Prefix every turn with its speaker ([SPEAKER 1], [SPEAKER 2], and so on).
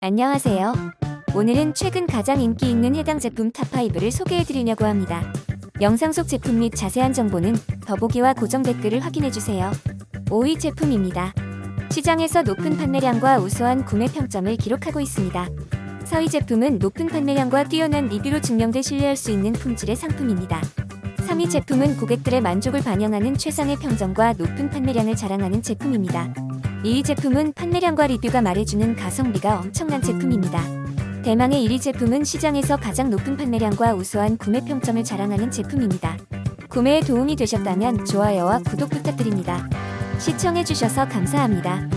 [SPEAKER 1] 안녕하세요. 오늘은 최근 가장 인기 있는 해당 제품 탑5를 소개해드리려고 합니다. 영상 속 제품 및 자세한 정보는 더보기와 고정 댓글을 확인해주세요. 5위 제품입니다. 시장에서 높은 판매량과 우수한 구매 평점을 기록하고 있습니다. 4위 제품은 높은 판매량과 뛰어난 리뷰로 증명돼 신뢰할 수 있는 품질의 상품입니다. 3위 제품은 고객들의 만족을 반영하는 최상의 평점과 높은 판매량을 자랑하는 제품입니다. 2위 제품은 판매량과 리뷰가 말해주는 가성비가 엄청난 제품입니다. 대망의 1위 제품은 시장에서 가장 높은 판매량과 우수한 구매 평점을 자랑하는 제품입니다. 구매에 도움이 되셨다면 좋아요와 구독 부탁드립니다. 시청해주셔서 감사합니다.